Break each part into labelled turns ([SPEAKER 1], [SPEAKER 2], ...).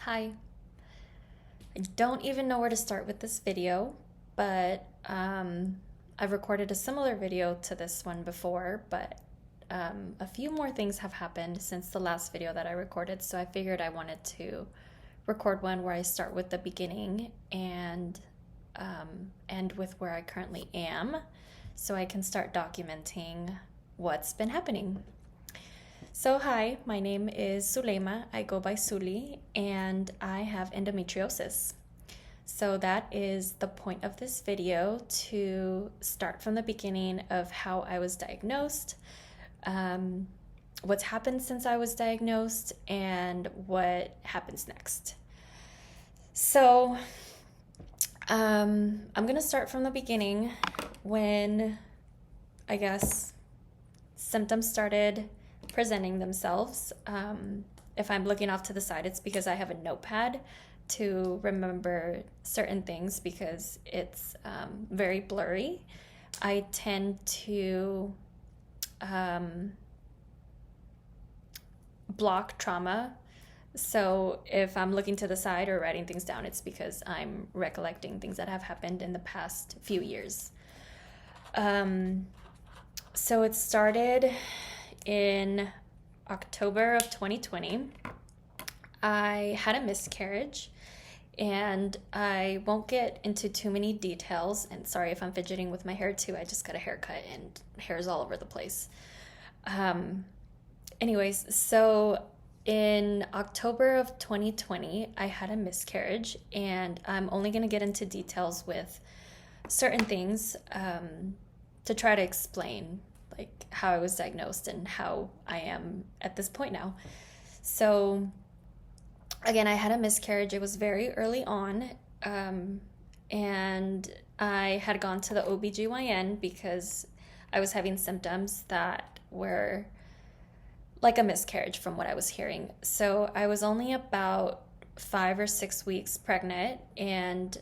[SPEAKER 1] Hi. I don't even know where to start with this video, but I've recorded a similar video to this one before, but a few more things have happened since the last video that I recorded, so I figured I wanted to record one where I start with the beginning and end with where I currently am, so I can start documenting what's been happening. So, hi, my name is Sulema. I go by Suli, and I have endometriosis. So, that is the point of this video, to start from the beginning of how I was diagnosed, what's happened since I was diagnosed, and what happens next. So, I'm going to start from the beginning when, I guess, symptoms started presenting themselves. If I'm looking off to the side, it's because I have a notepad to remember certain things because it's very blurry. I tend to block trauma. So if I'm looking to the side or writing things down, it's because I'm recollecting things that have happened in the past few years. So it started in October of 2020. I had a miscarriage, and I won't get into too many details. And sorry if I'm fidgeting with my hair too. I just got a haircut and hair's all over the place. Anyways, so in October of 2020, I had a miscarriage, and I'm only going to get into details with certain things to try to explain like how I was diagnosed and how I am at this point now. So again, I had a miscarriage. It was very early on, and I had gone to the OBGYN because I was having symptoms that were like a miscarriage from what I was hearing. So I was only about 5 or 6 weeks pregnant, and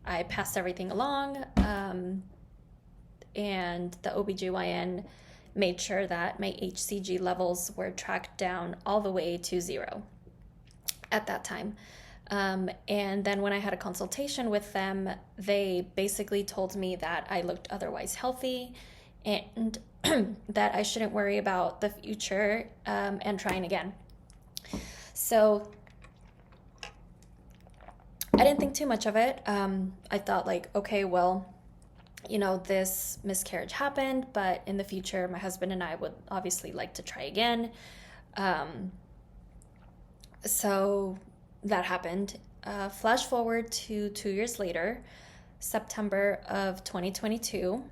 [SPEAKER 1] I passed everything along, and the OBGYN made sure that my HCG levels were tracked down all the way to 0 at that time. And then when I had a consultation with them, they basically told me that I looked otherwise healthy and that I shouldn't worry about the future and trying again. So I didn't think too much of it. I thought like, okay, well, this miscarriage happened, but in the future, my husband and I would obviously like to try again. So that happened. Flash forward to 2 years later, September of 2022,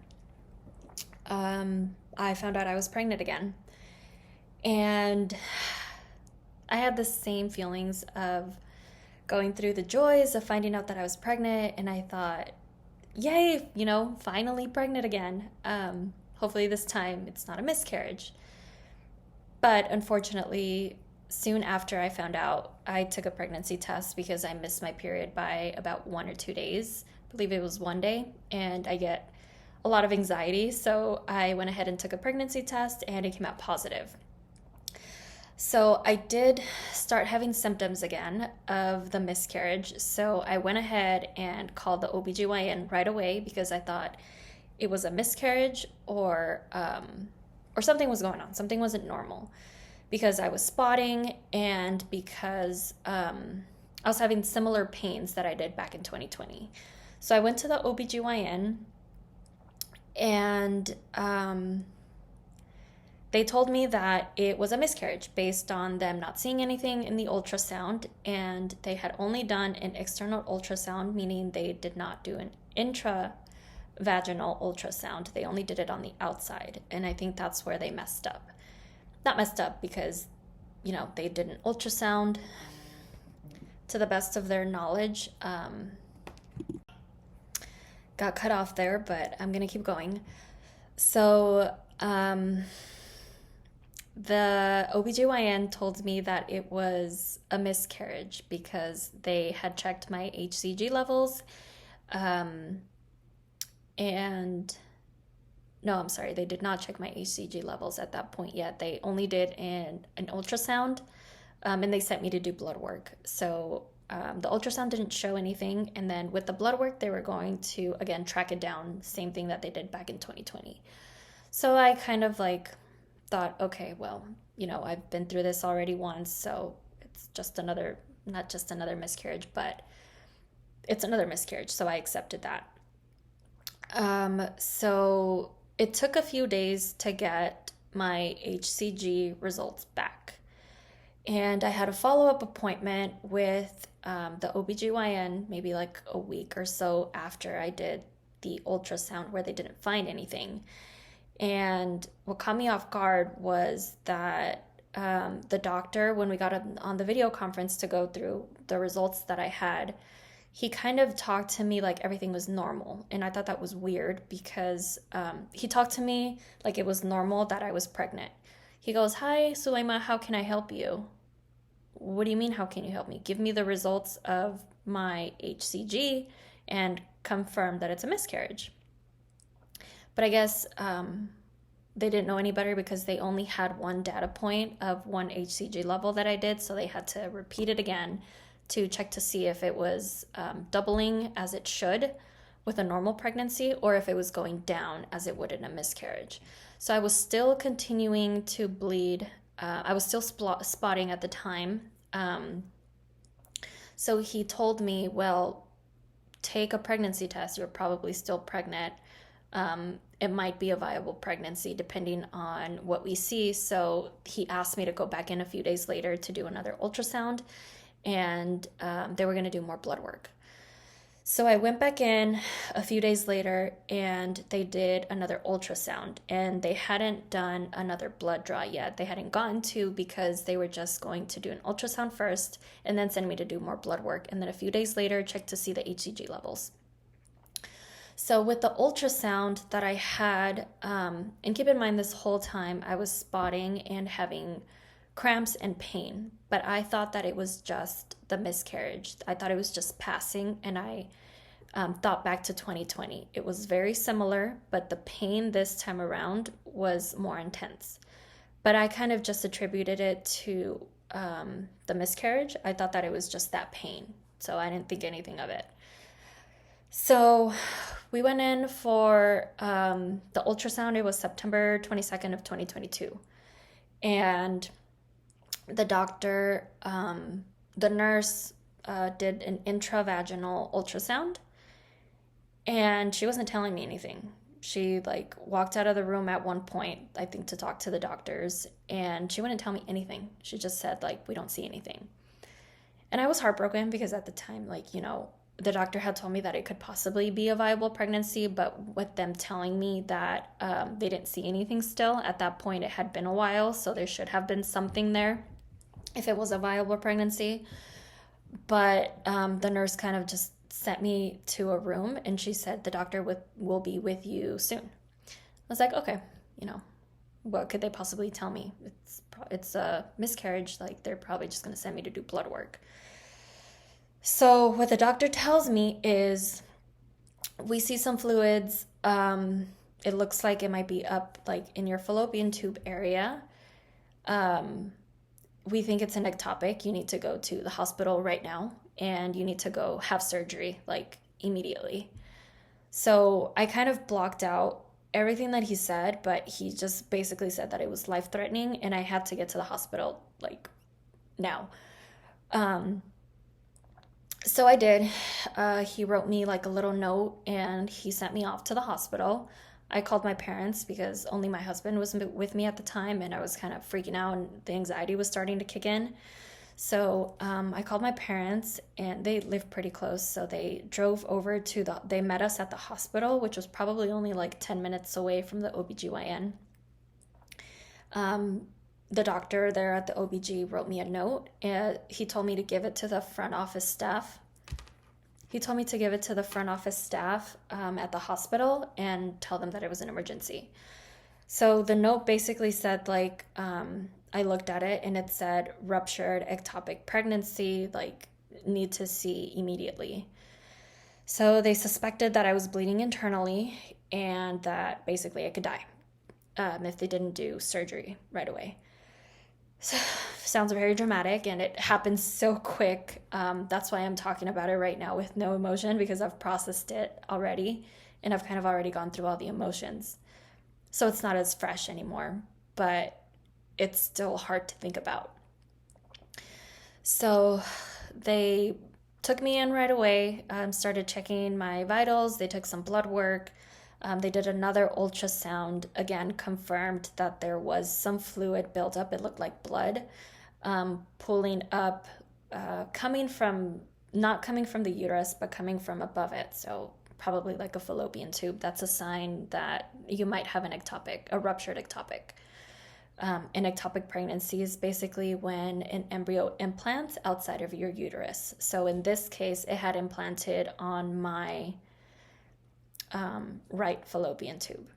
[SPEAKER 1] I found out I was pregnant again. And I had the same feelings of going through the joys of finding out that I was pregnant, and I thought, yay, finally pregnant again. Hopefully this time it's not a miscarriage. But unfortunately, soon after I found out, I took a pregnancy test because I missed my period by about 1 or 2 days. I believe it was 1 day, and I get a lot of anxiety. So I went ahead and took a pregnancy test, and it came out positive. So I did start having symptoms again of the miscarriage. So I went ahead and called the OBGYN right away because I thought it was a miscarriage or something was going on. Something wasn't normal because I was spotting and because I was having similar pains that I did back in 2020. So I went to the OBGYN, and they told me that it was a miscarriage based on them not seeing anything in the ultrasound, and they had only done an external ultrasound, meaning they did not do an intravaginal ultrasound. They only did it on the outside, and I think that's where they messed up. Not messed up because, they did an ultrasound to the best of their knowledge. Got cut off there, but I'm going to keep going. So, the OBGYN told me that it was a miscarriage because they had checked my HCG levels. And no, I'm sorry, they did not check my HCG levels at that point yet. They only did an ultrasound and they sent me to do blood work. So the ultrasound didn't show anything. And then with the blood work, they were going to, again, track it down, same thing that they did back in 2020. So I kind of like thought, okay, well, I've been through this already once, so it's just another, not just another miscarriage, but it's another miscarriage. So I accepted that. So it took a few days to get my HCG results back. And I had a follow-up appointment with the OBGYN maybe like a week or so after I did the ultrasound where they didn't find anything. And what caught me off guard was that the doctor, when we got on the video conference to go through the results that I had, he kind of talked to me like everything was normal. And I thought that was weird because he talked to me like it was normal that I was pregnant. He goes, "Hi, Suleima, how can I help you?" "What do you mean, how can you help me?" "Give me the results of my HCG and confirm that it's a miscarriage." But I guess they didn't know any better because they only had one data point of one HCG level that I did. So they had to repeat it again to check to see if it was doubling as it should with a normal pregnancy or if it was going down as it would in a miscarriage. So I was still continuing to bleed. I was still spotting at the time. So he told me, well, take a pregnancy test. You're probably still pregnant. It might be a viable pregnancy depending on what we see. So he asked me to go back in a few days later to do another ultrasound, and they were going to do more blood work. So I went back in a few days later and they did another ultrasound, and they hadn't done another blood draw yet. They hadn't gotten to because they were just going to do an ultrasound first and then send me to do more blood work. And then a few days later, check to see the HCG levels. So with the ultrasound that I had, and keep in mind this whole time I was spotting and having cramps and pain, but I thought that it was just the miscarriage. I thought it was just passing, and I thought back to 2020. It was very similar, but the pain this time around was more intense. But I kind of just attributed it to the miscarriage. I thought that it was just that pain, so I didn't think anything of it. So we went in for the ultrasound. It was September 22nd of 2022. And the doctor, the nurse did an intravaginal ultrasound, and she wasn't telling me anything. She walked out of the room at one point, I think to talk to the doctors, and she wouldn't tell me anything. She just said we don't see anything. And I was heartbroken because at the time, the doctor had told me that it could possibly be a viable pregnancy, but with them telling me that they didn't see anything still, at that point it had been a while, so there should have been something there if it was a viable pregnancy. But the nurse kind of just sent me to a room, and she said the doctor will be with you soon. I was like, okay, what could they possibly tell me? It's a miscarriage, they're probably just going to send me to do blood work. So what the doctor tells me is we see some fluids. It looks like it might be up in your fallopian tube area. We think it's an ectopic. You need to go to the hospital right now, and you need to go have surgery immediately. So I kind of blocked out everything that he said, but he just basically said that it was life-threatening and I had to get to the hospital now. So I did. He wrote me a little note and he sent me off to the hospital. I called my parents because only my husband was with me at the time, and I was kind of freaking out and the anxiety was starting to kick in. So I called my parents, and they live pretty close. So they drove over they met us at the hospital, which was probably only 10 minutes away from the OBGYN. The doctor there at the OBG wrote me a note, and he told me to give it to the front office staff. He told me to give it to the front office staff at the hospital and tell them that it was an emergency. So the note basically said, I looked at it and it said ruptured ectopic pregnancy, need to see immediately. So they suspected that I was bleeding internally and that basically I could die if they didn't do surgery right away. So, sounds very dramatic and it happens so quick. That's why I'm talking about it right now with no emotion because I've processed it already and I've kind of already gone through all the emotions. So it's not as fresh anymore, but it's still hard to think about. So they took me in right away, started checking my vitals. They took some blood work. They did another ultrasound, again, confirmed that there was some fluid built up. It looked like blood pulling up, coming from, not coming from the uterus, but coming from above it. So probably like a fallopian tube. That's a sign that you might have an ectopic, a ruptured ectopic. An ectopic pregnancy is basically when an embryo implants outside of your uterus. So in this case, it had implanted on my right fallopian tube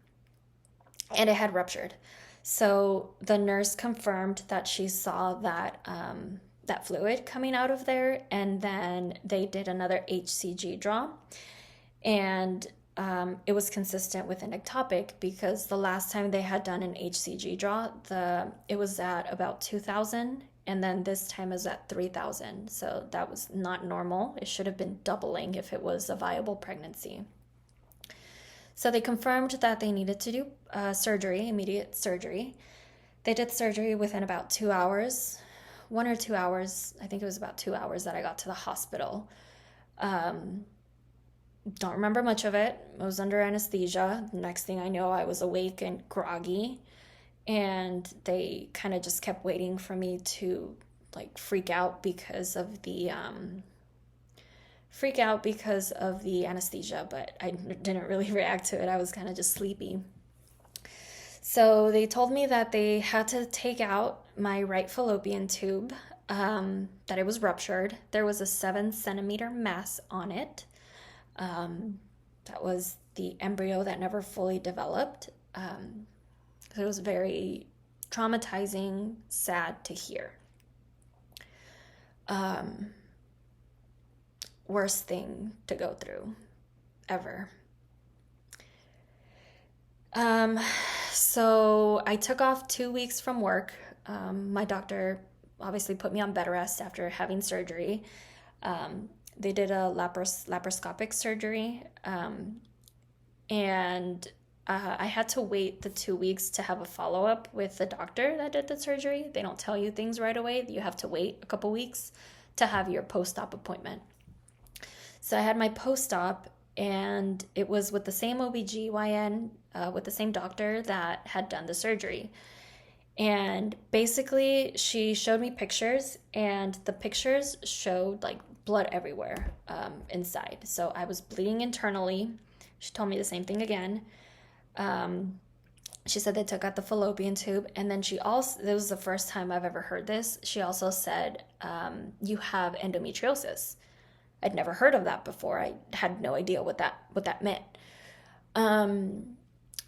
[SPEAKER 1] and it had ruptured. So the nurse confirmed that she saw that fluid coming out of there, and then they did another HCG draw, and it was consistent with an ectopic because the last time they had done an HCG draw, it was at about 2,000, and then this time is at 3,000. So that was not normal. It should have been doubling if it was a viable pregnancy. So they confirmed that they needed to do surgery, immediate surgery. They did surgery within about 2 hours, 1 or 2 hours. I think it was about 2 hours that I got to the hospital. Don't remember much of it. I was under anesthesia. Next thing I know, I was awake and groggy. And they kind of just kept waiting for me to like freak out because of the anesthesia, but I didn't really react to it. I was kind of just sleepy. So they told me that they had to take out my right fallopian tube, that it was ruptured. There was a 7 centimeter mass on it. That was the embryo that never fully developed. So it was very traumatizing, sad to hear. Worst thing to go through ever. So I took off 2 weeks from work. My doctor obviously put me on bed rest after having surgery. They did a laparoscopic surgery, and I had to wait the 2 weeks to have a follow-up with the doctor that did the surgery. They don't tell you things right away. You have to wait a couple weeks to have your post-op appointment. So I had my post-op, and it was with the same OBGYN, with the same doctor that had done the surgery. And basically, she showed me pictures, and the pictures showed like blood everywhere inside. So I was bleeding internally. She told me the same thing again. She said they took out the fallopian tube, and then this was the first time I've ever heard this. She also said, you have endometriosis. I'd never heard of that before. I had no idea what that meant.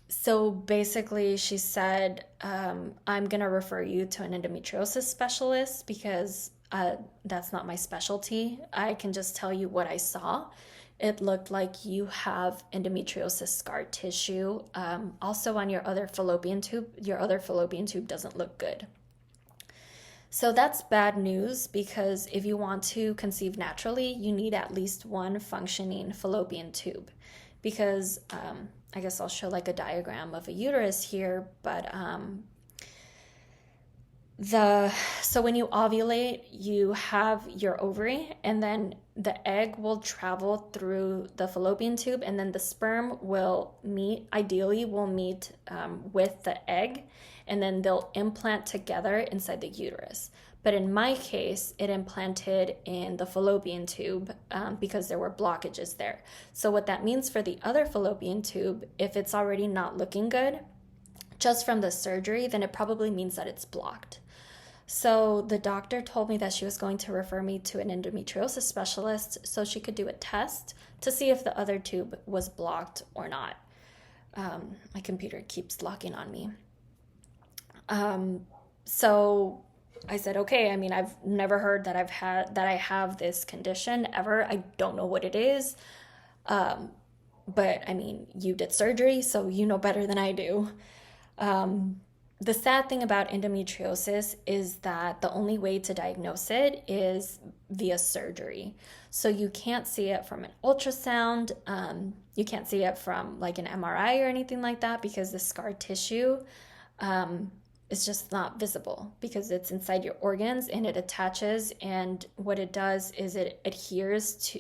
[SPEAKER 1] So basically, she said, I'm going to refer you to an endometriosis specialist because that's not my specialty. I can just tell you what I saw. It looked like you have endometriosis scar tissue. Also on your other fallopian tube. Your other fallopian tube doesn't look good. So that's bad news because if you want to conceive naturally, you need at least one functioning fallopian tube. Because I guess I'll show like a diagram of a uterus here, but so when you ovulate, you have your ovary, and then the egg will travel through the fallopian tube, and then the sperm ideally will meet with the egg, and then they'll implant together inside the uterus. But in my case, it implanted in the fallopian tube because there were blockages there. So what that means for the other fallopian tube, if it's already not looking good, just from the surgery, then it probably means that it's blocked. So the doctor told me that she was going to refer me to an endometriosis specialist so she could do a test to see if the other tube was blocked or not. My computer keeps locking on me. So I said, okay, I mean, I've never heard that I have this condition ever. I don't know what it is. But I mean, you did surgery, so you know better than I do. the sad thing about endometriosis is that the only way to diagnose it is via surgery. So you can't see it from an ultrasound. You can't see it from like an MRI or anything like that because the scar tissue is just not visible because it's inside your organs and it attaches. And what it does is it adheres to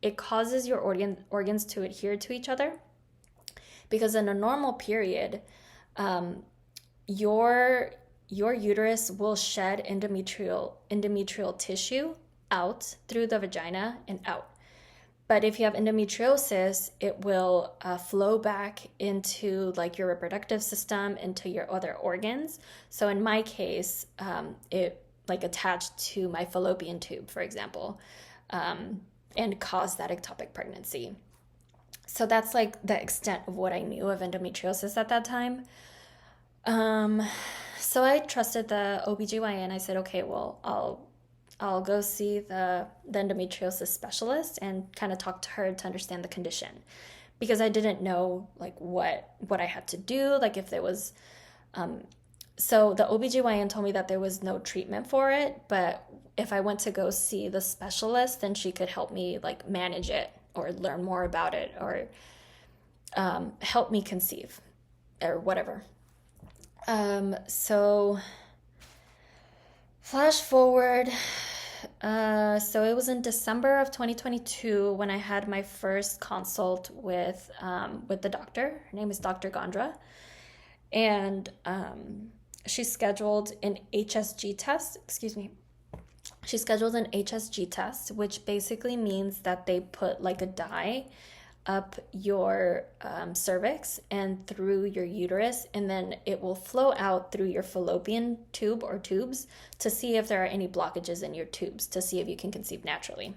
[SPEAKER 1] it causes your organs to adhere to each other. Because in a normal period, your uterus will shed endometrial tissue out through the vagina and out. But if you have endometriosis, it will flow back into like your reproductive system, into your other organs. So in my case, it like attached to my fallopian tube, for example, and caused that ectopic pregnancy. So that's like the extent of what I knew of endometriosis at that time. So I trusted the OBGYN. I said, okay, well, I'll go see the endometriosis specialist and kind of talk to her to understand the condition because I didn't know like what I had to do, like if there was so the OBGYN told me that there was no treatment for it, but if I went to go see the specialist, then she could help me like manage it or learn more about it or help me conceive or whatever. So flash forward. So it was in December of 2022 when I had my first consult with the doctor. Her name is Dr. Gondra. And she scheduled an HSG test. Excuse me. She scheduled an HSG test, which basically means that they put like a dye up your cervix and through your uterus, and then it will flow out through your fallopian tube or tubes to see if there are any blockages in your tubes to see if you can conceive naturally.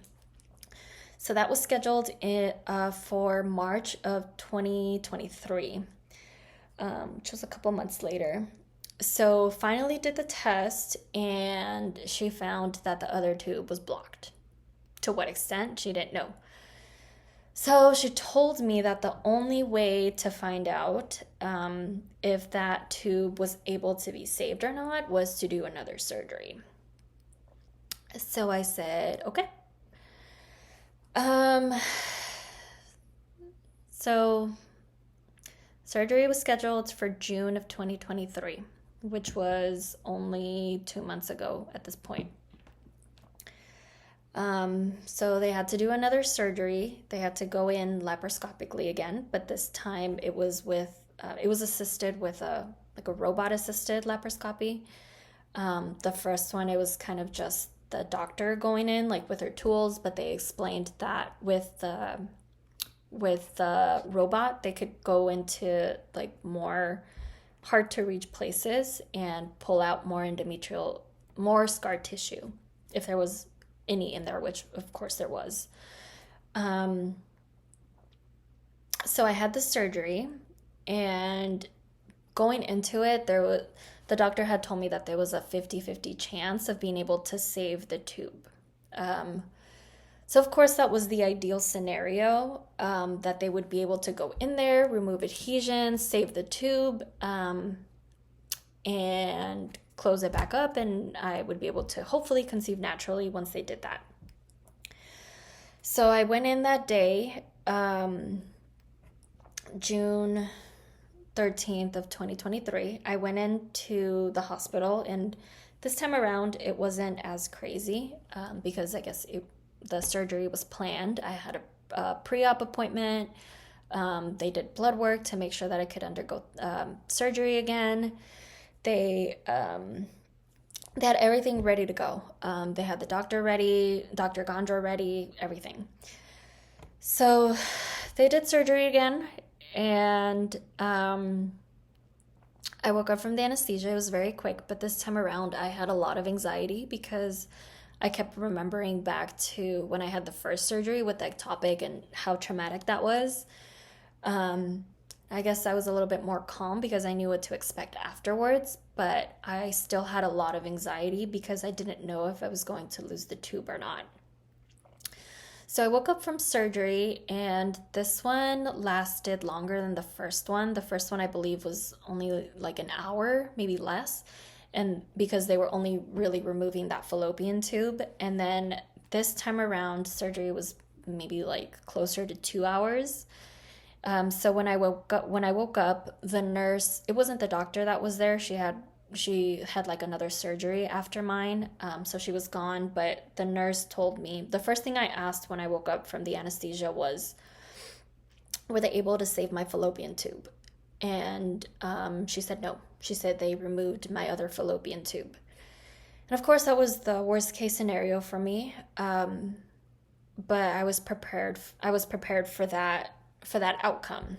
[SPEAKER 1] So that was scheduled for March of 2023, which was a couple months later. So finally did the test, and she found that the other tube was blocked. To what extent, she didn't know. So she told me that the only way to find out if that tube was able to be saved or not was to do another surgery. So I said, okay. So surgery was scheduled for June of 2023, which was only 2 months ago at this point. So they had to do another surgery. They had to go in laparoscopically again, but this time it was assisted with a robot assisted laparoscopy. The first one, it was kind of just the doctor going in like with her tools, but they explained that with the robot, they could go into like more hard to reach places and pull out more scar tissue if there was any in there, which of course there was. So I had the surgery, and going into it, the doctor had told me that there was a 50-50 chance of being able to save the tube. So of course that was the ideal scenario, that they would be able to go in there, remove adhesions, save the tube, and close it back up, and I would be able to hopefully conceive naturally once they did that. So I went in that day, June 13th of 2023. I went into the hospital, and this time around it wasn't as crazy because I guess the surgery was planned. I had a pre-op appointment. They did blood work to make sure that I could undergo surgery again. They had everything ready to go. They had the doctor ready, Dr. Gondra ready, everything. So they did surgery again, and I woke up from the anesthesia. It was very quick, but this time around I had a lot of anxiety because I kept remembering back to when I had the first surgery with the ectopic and how traumatic that was. I guess I was a little bit more calm because I knew what to expect afterwards, but I still had a lot of anxiety because I didn't know if I was going to lose the tube or not. So I woke up from surgery, and this one lasted longer than the first one. The first one, I believe, was only like an hour, maybe less. And because they were only really removing that fallopian tube. And then this time around, surgery was maybe like closer to 2 hours. So when I woke up, the nurse, it wasn't the doctor that was there. She had like another surgery after mine. So she was gone, but the nurse told me, the first thing I asked when I woke up from the anesthesia was, were they able to save my fallopian tube? And she said no. She said they removed my other fallopian tube. And of course, that was the worst case scenario for me. But I was prepared. I was prepared for that outcome.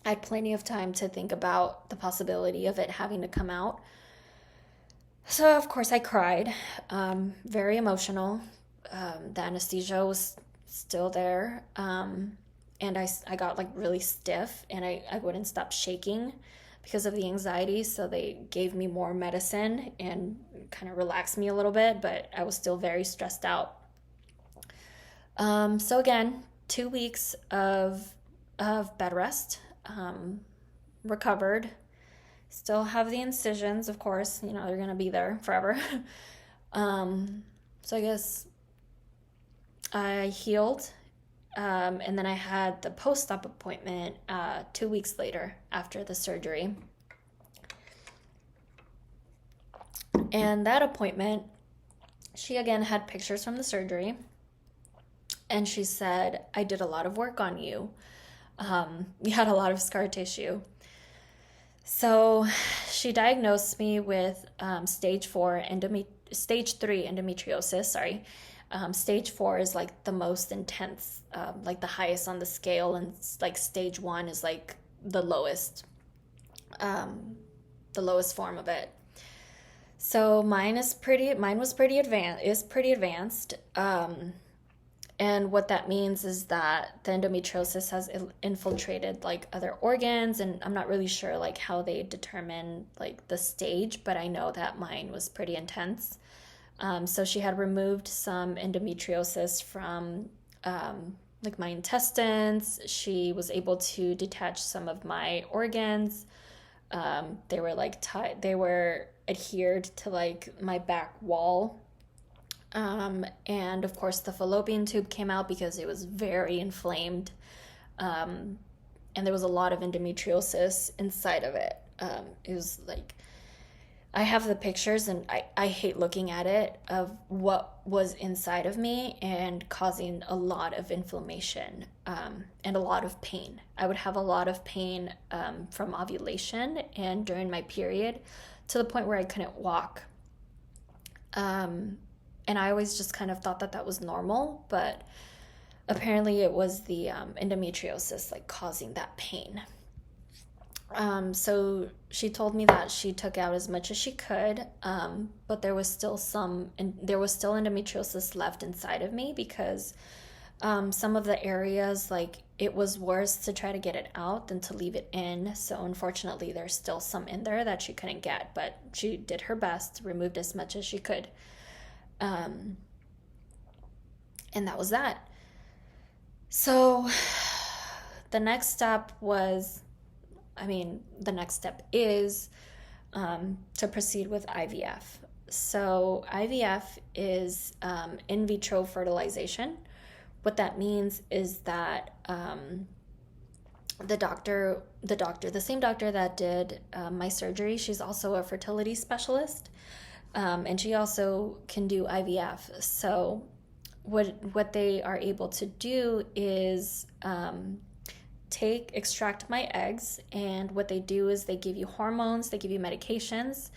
[SPEAKER 1] I had plenty of time to think about the possibility of it having to come out. So, of course, I cried, very emotional. The anesthesia was still there. And I got like really stiff, and I wouldn't stop shaking because of the anxiety. So they gave me more medicine and kind of relaxed me a little bit, but I was still very stressed out. So again, 2 weeks of bed rest, recovered. Still have the incisions, of course. They're gonna be there forever. So I guess I healed, and then I had the post-op appointment 2 weeks later after the surgery. And that appointment, she again had pictures from the surgery, and she said, I did a lot of work on you. You had a lot of scar tissue. So she diagnosed me with stage 3 endometriosis. Sorry. Stage 4 is like the most intense, like the highest on the scale, and like stage 1 is like the lowest form of it. So mine was pretty advanced. And what that means is that the endometriosis has infiltrated like other organs, and I'm not really sure like how they determine like the stage, but I know that mine was pretty intense. So she had removed some endometriosis from like my intestines. She was able to detach some of my organs. They were like they were adhered to like my back wall. And of course, the fallopian tube came out because it was very inflamed. And there was a lot of endometriosis inside of it. It was like, I have the pictures, and I hate looking at it, of what was inside of me and causing a lot of inflammation, and a lot of pain. I would have a lot of pain from ovulation and during my period, to the point where I couldn't walk. And I always just kind of thought that that was normal, but apparently it was the endometriosis like causing that pain. So she told me that she took out as much as she could, but there was still endometriosis left inside of me, because some of the areas, like, it was worse to try to get it out than to leave it in. So unfortunately, there's still some in there that she couldn't get, but she did her best, removed as much as she could. And that was that. So the next step is to proceed with IVF. So IVF is in vitro fertilization. What that means is that the same doctor that did my surgery, she's also a fertility specialist, and she also can do IVF. So what they are able to do is extract my eggs, and what they do is they give you hormones, they give you medications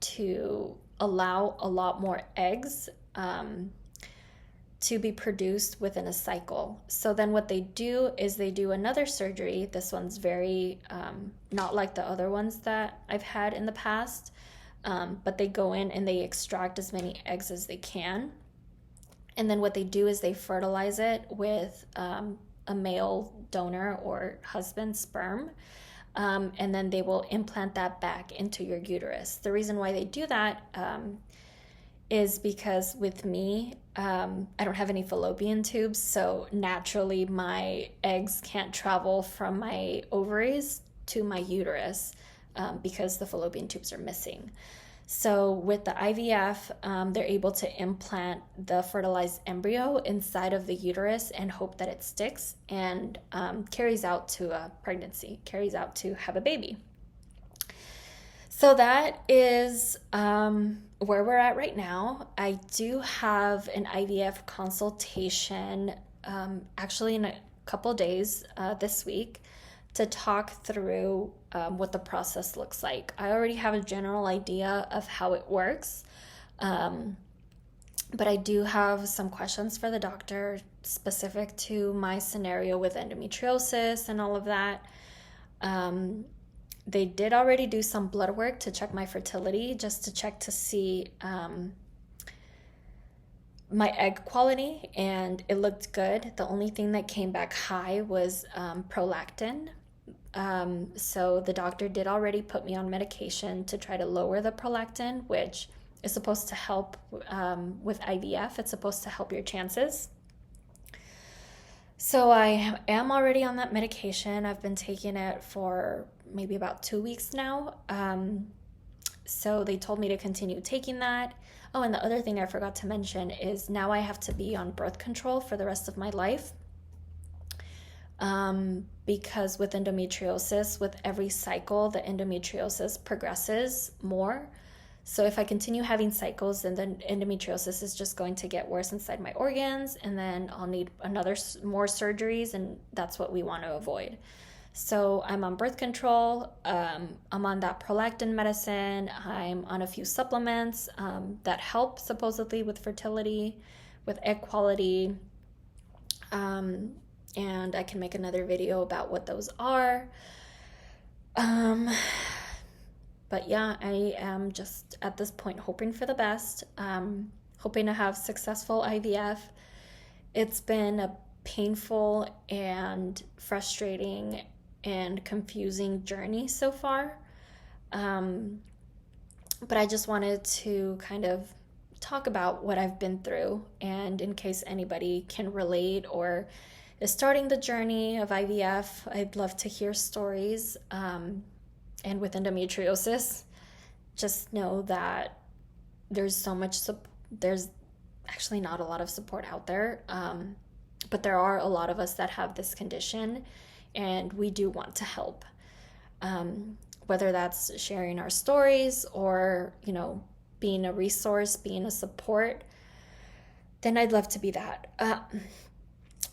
[SPEAKER 1] to allow a lot more eggs to be produced within a cycle. So then what they do is they do another surgery. This one's very not like the other ones that I've had in the past, but they go in and they extract as many eggs as they can. And then what they do is they fertilize it with a male donor or husband's sperm, and then they will implant that back into your uterus. The reason why they do that is because with me, I don't have any fallopian tubes, so naturally my eggs can't travel from my ovaries to my uterus because the fallopian tubes are missing. So with the IVF, they're able to implant the fertilized embryo inside of the uterus and hope that it sticks and carries out to a pregnancy, carries out to have a baby. So that is where we're at right now. I do have an IVF consultation actually in a couple days this week to talk through what the process looks like. I already have a general idea of how it works, but I do have some questions for the doctor specific to my scenario with endometriosis and all of that. They did already do some blood work to check my fertility, just to check to see my egg quality, and it looked good. The only thing that came back high was prolactin. So the doctor did already put me on medication to try to lower the prolactin, which is supposed to help with IVF. It's supposed to help your chances. So I am already on that medication. I've been taking it for maybe about 2 weeks now. So they told me to continue taking that. Oh, and the other thing I forgot to mention is now I have to be on birth control for the rest of my life. Because with endometriosis, with every cycle, the endometriosis progresses more. So if I continue having cycles, then the endometriosis is just going to get worse inside my organs, and then I'll need more surgeries, and that's what we want to avoid. So I'm on birth control. I'm on that prolactin medicine. I'm on a few supplements that help supposedly with fertility, with egg quality. And I can make another video about what those are. But yeah, I am just at this point hoping for the best, hoping to have successful IVF. It's been a painful and frustrating and confusing journey so far. But I just wanted to kind of talk about what I've been through, and in case anybody can relate or is starting the journey of IVF, I'd love to hear stories. And with endometriosis, just know that there's so much there's actually not a lot of support out there, but there are a lot of us that have this condition, and we do want to help, whether that's sharing our stories or, being a resource, being a support. Then I'd love to be that,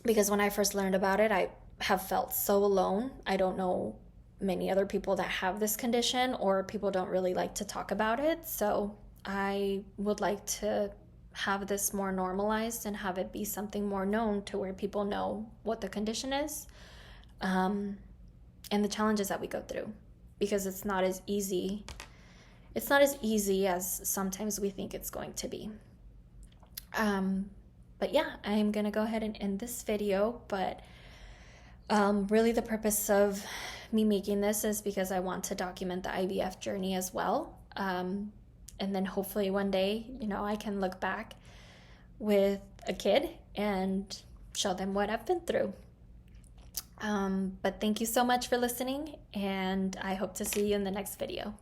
[SPEAKER 1] because when I first learned about it, I have felt so alone. I don't know many other people that have this condition, or people don't really like to talk about it. So I would like to have this more normalized and have it be something more known, to where people know what the condition is, and the challenges that we go through, because it's not as easy as sometimes we think it's going to be. But yeah, I'm gonna go ahead and end this video, but really the purpose of me making this is because I want to document the IVF journey as well. And then hopefully one day, I can look back with a kid and show them what I've been through. But thank you so much for listening, and I hope to see you in the next video.